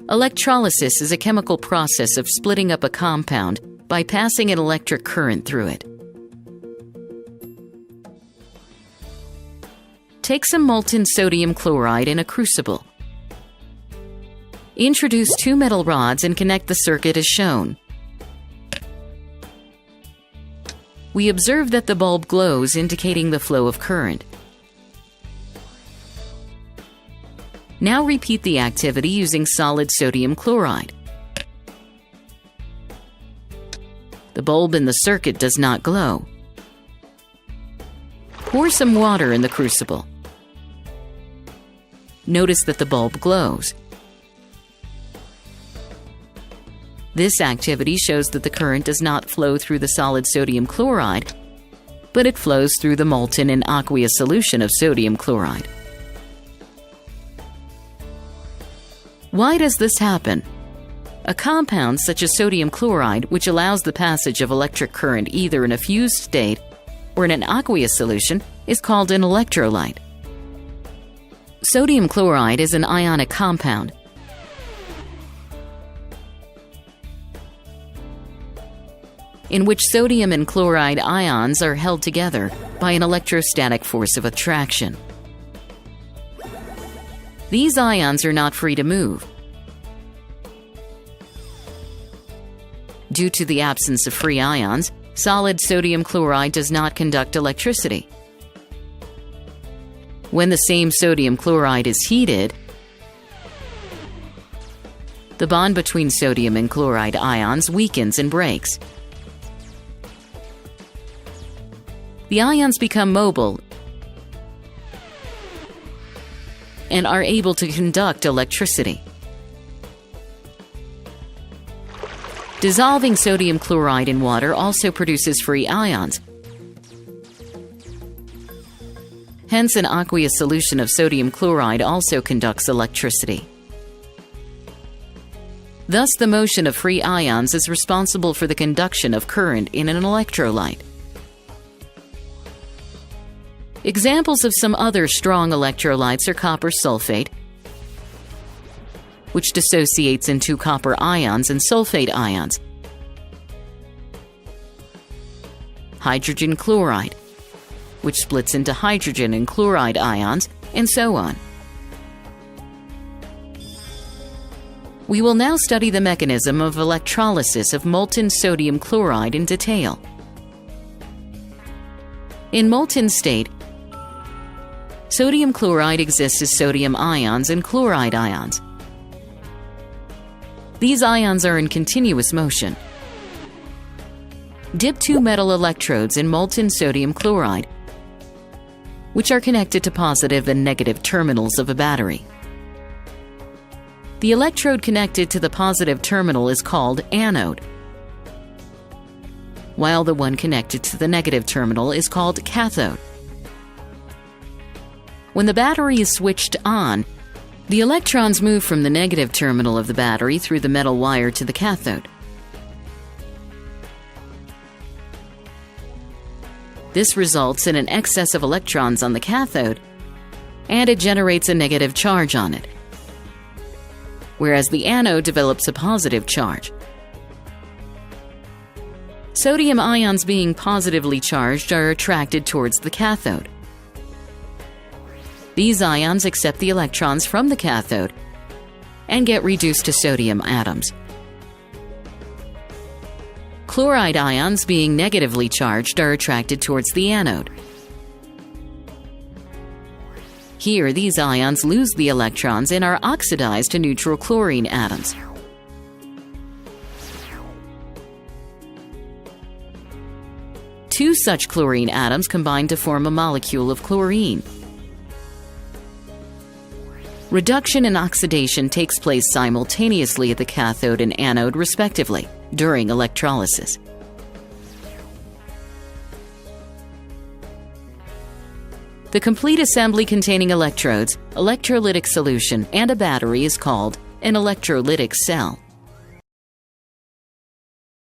Electrolysis is a chemical process of splitting up a compound by passing an electric current through it. Take some molten sodium chloride in a crucible. Introduce 2 metal rods and connect the circuit as shown. We observe that the bulb glows, indicating the flow of current. Now repeat the activity using solid sodium chloride. The bulb in the circuit does not glow. Pour some water in the crucible. Notice that the bulb glows. This activity shows that the current does not flow through the solid sodium chloride, but it flows through the molten and aqueous solution of sodium chloride. Why does this happen? A compound such as sodium chloride, which allows the passage of electric current either in a fused state or in an aqueous solution, is called an electrolyte. Sodium chloride is an ionic compound. In which sodium and chloride ions are held together by an electrostatic force of attraction. These ions are not free to move. Due to the absence of free ions, solid sodium chloride does not conduct electricity. When the same sodium chloride is heated, the bond between sodium and chloride ions weakens and breaks. The ions become mobile and are able to conduct electricity. Dissolving sodium chloride in water also produces free ions. Hence, an aqueous solution of sodium chloride also conducts electricity. Thus, the motion of free ions is responsible for the conduction of current in an electrolyte. Examples of some other strong electrolytes are copper sulfate, which dissociates into copper ions and sulfate ions, hydrogen chloride, which splits into hydrogen and chloride ions, and so on. We will now study the mechanism of electrolysis of molten sodium chloride in detail. In molten state, sodium chloride exists as sodium ions and chloride ions. These ions are in continuous motion. Dip 2 metal electrodes in molten sodium chloride, which are connected to positive and negative terminals of a battery. The electrode connected to the positive terminal is called anode, while the one connected to the negative terminal is called cathode. When the battery is switched on, the electrons move from the negative terminal of the battery through the metal wire to the cathode. This results in an excess of electrons on the cathode, and it generates a negative charge on it, whereas the anode develops a positive charge. Sodium ions being positively charged are attracted towards the cathode. These ions accept the electrons from the cathode and get reduced to sodium atoms. Chloride ions being negatively charged are attracted towards the anode. Here, these ions lose the electrons and are oxidized to neutral chlorine atoms. Two such chlorine atoms combine to form a molecule of chlorine. Reduction and oxidation takes place simultaneously at the cathode and anode respectively during electrolysis. The complete assembly containing electrodes, electrolytic solution, and a battery is called an electrolytic cell.